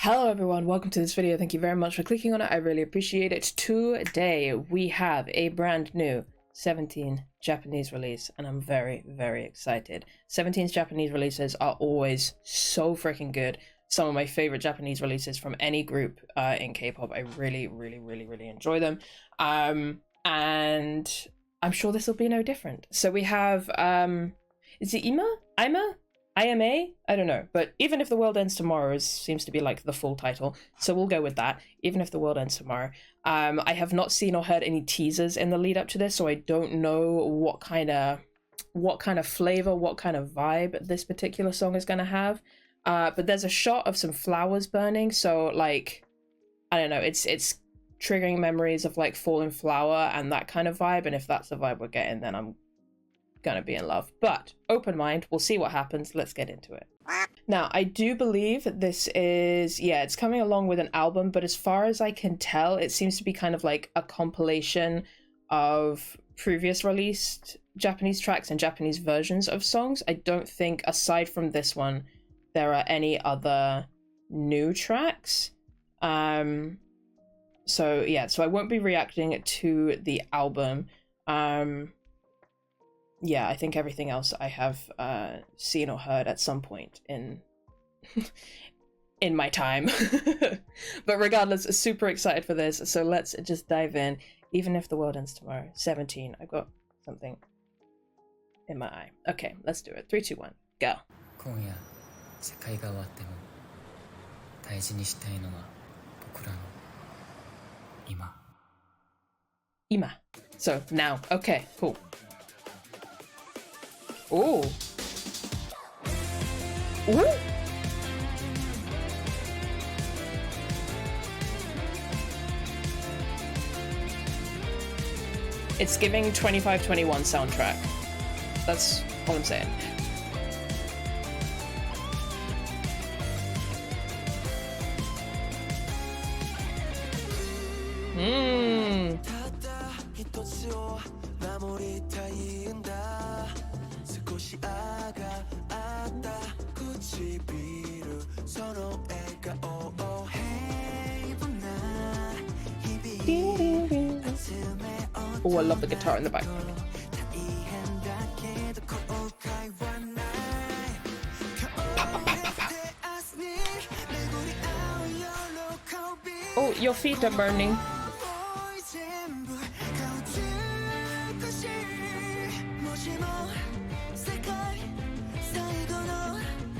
Hello everyone, welcome to this video. Thank you very much for clicking on it. I really appreciate it. Today we have a brand new 17 Japanese release and I'm very, very excited. 17's Japanese releases are always so freaking good. Some of my favorite Japanese releases from any group in K-pop. I really enjoy them. And I'm sure this will be no different. So we have, is it IMA? IMA? I don't know, but Even If the World Ends Tomorrow seems to be like the full title, so we'll go with that. Even If the World Ends Tomorrow. I have not seen or heard any teasers in the lead up to this, so I don't know what kind of flavor, what kind of vibe this particular song is going to have. But there's a shot of some flowers burning, so like, I don't know, it's triggering memories of like fallen flower and that kind of vibe, and if that's the vibe we're getting, then I'm gonna be in love. But open mind, we'll see what happens. Let's get into it. Now, I do believe this is, yeah, it's coming along with an album, but as far as I can tell, it seems to be kind of like a compilation of previous released Japanese tracks and Japanese versions of songs. I don't think, aside from this one, there are any other new tracks. So yeah, so I won't be reacting to the album. Yeah, I think everything else I have seen or heard at some point in in my time. But regardless, super excited for this. So let's just dive in. Even If the World Ends Tomorrow. 17. I've got something in my eye. Okay, let's do it. 3, 2, 1, go. 今夜世界が終わっても大事にしたいのは僕らの今 IMA. So now. Okay, cool. Ooh. Ooh. It's giving 2521 soundtrack. That's all I'm saying. Mmm. Oh, I love the guitar in the background. Oh, your feet are burning.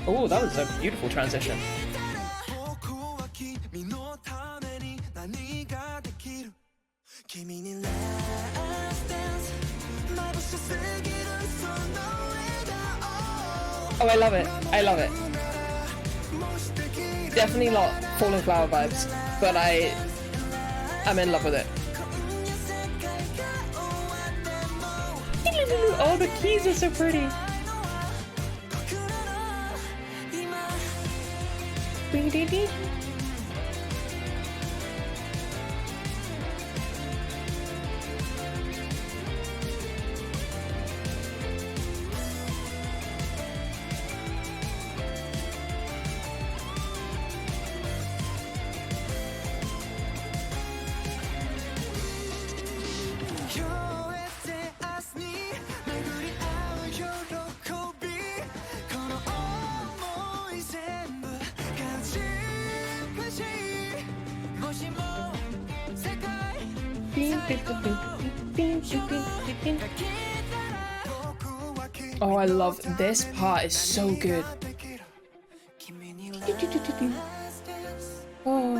Oh, that was a beautiful transition. Oh, I love it. I love it. Definitely not Fallen Flower vibes, but I'm in love with it. Oh, the keys are so pretty. Oh, I love this part. It's so good. Oh.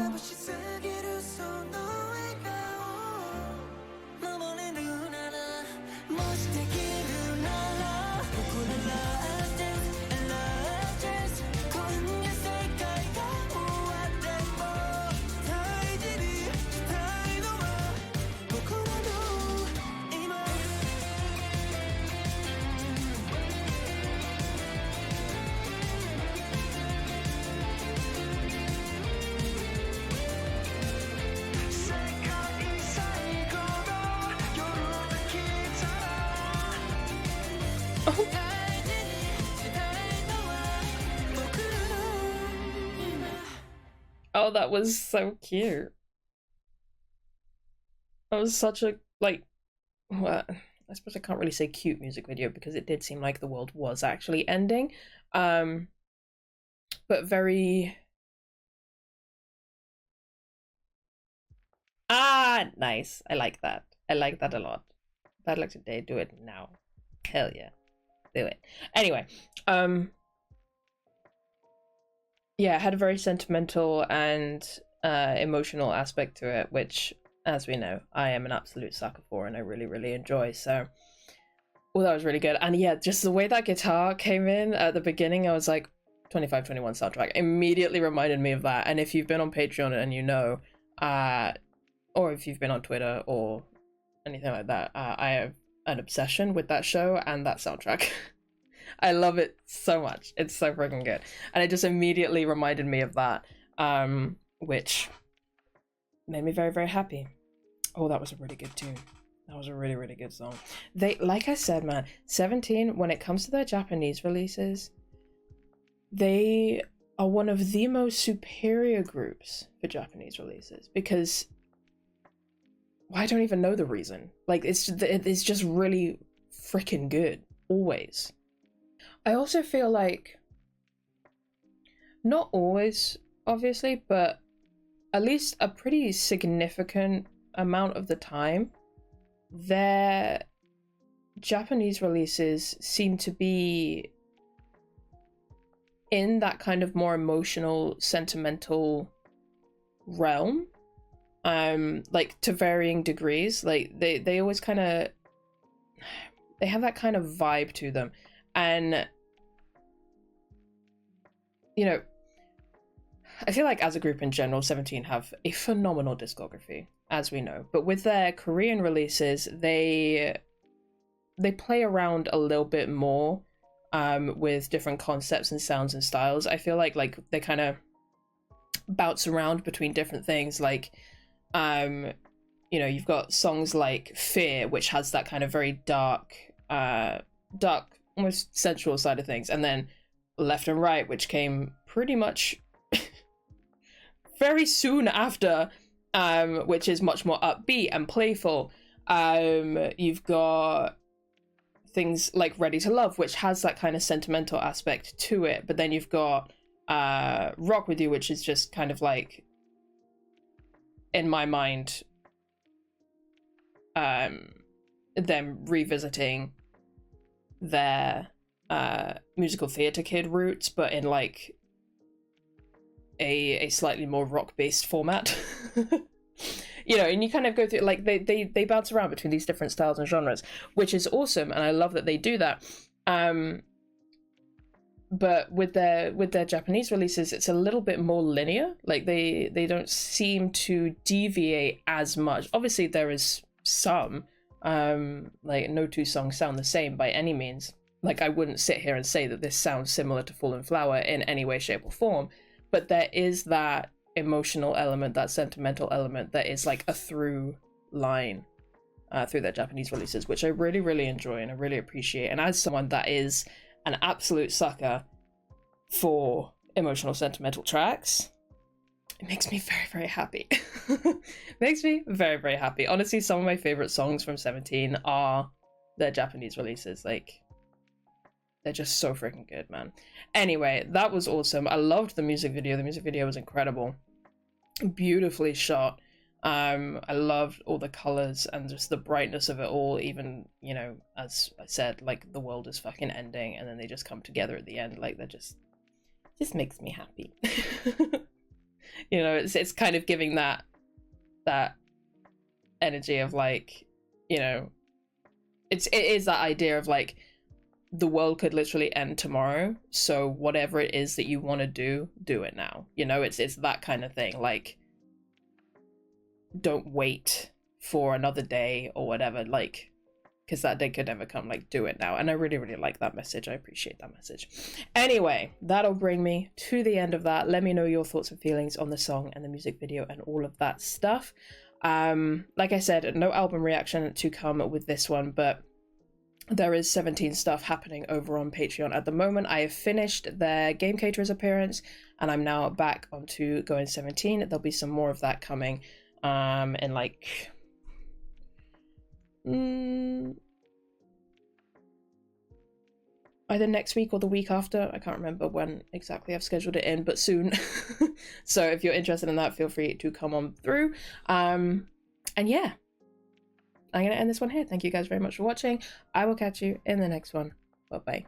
Oh, that was so cute. That was such a, like, well, I suppose I can't really say cute music video because it did seem like the world was actually ending. But very... nice. I like that. I like that a lot. I'd like to do it now. Hell yeah. Do it. Anyway, yeah, it had a very sentimental and emotional aspect to it, which, as we know, I am an absolute sucker for and I really, really enjoy. So, well, that was really good. And yeah, just the way that guitar came in at the beginning, I was like, 2521 soundtrack immediately reminded me of that. And if you've been on Patreon and you know, or if you've been on Twitter or anything like that, I have an obsession with that show and that soundtrack. I love it so much. It's so freaking good. And it just immediately reminded me of that, which made me very, very happy. Oh, that was a really good tune. That was a really, really good song. They, like I said, man, 17, when it comes to their Japanese releases, they are one of the most superior groups for Japanese releases because, well, I don't even know the reason. Like, it's just really freaking good, always. I also feel like, not always, obviously, but at least a pretty significant amount of the time, their Japanese releases seem to be in that kind of more emotional, sentimental realm. Like, to varying degrees. Like, they always kind of, they have that kind of vibe to them. And, you know, I feel like as a group in general, 17 have a phenomenal discography, as we know. But with their Korean releases, they play around a little bit more with different concepts and sounds and styles. I feel like they kind of bounce around between different things. Like, you know, you've got songs like Fear, which has that kind of very dark, almost sensual side of things, and then Left and Right, which came pretty much very soon after, which is much more upbeat and playful. You've got things like Ready to Love, which has that kind of sentimental aspect to it, but then you've got Rock With You, which is just kind of like, in my mind, them revisiting their musical theatre kid roots, but in like a slightly more rock-based format. You know, and you kind of go through, like, they bounce around between these different styles and genres, which is awesome, and I love that they do that. But with their Japanese releases, it's a little bit more linear. Like, they don't seem to deviate as much. Obviously, there is some, like, no two songs sound the same by any means. Like, I wouldn't sit here and say that this sounds similar to Fallen Flower in any way, shape, or form, but there is that emotional element, that sentimental element that is like a through line through their Japanese releases, which I really, really enjoy and I really appreciate. And as someone that is an absolute sucker for emotional, sentimental tracks, it makes me very, very happy. Makes me very, very happy. Honestly, some of my favorite songs from 17 are their Japanese releases. Like, they're just so freaking good, man. Anyway, that was awesome. I loved the music video. The music video was incredible. Beautifully shot. I loved all the colors and just the brightness of it all. Even, you know, as I said, like, the world is fucking ending and then they just come together at the end. Like, that just makes me happy. You know, it's kind of giving that energy of, like, you know, it is that idea of, like, the world could literally end tomorrow, so whatever it is that you want to do it now. You know, it's that kind of thing. Like, don't wait for another day or whatever, like, because that day could never come. Like, do it now. And I really, really like that message. I appreciate that message. Anyway, that'll bring me to the end of that. Let me know your thoughts and feelings on the song and the music video and all of that stuff. Like I said, no album reaction to come with this one, but there is 17 stuff happening over on Patreon at the moment. I have finished their Game Caterers appearance, and I'm now back onto going 17. There'll be some more of that coming in like either next week or the week after. I can't remember when exactly I've scheduled it in, but soon. So if you're interested in that, feel free to come on through. And yeah, I'm going to end this one here. Thank you guys very much for watching. I will catch you in the next one. Bye-bye.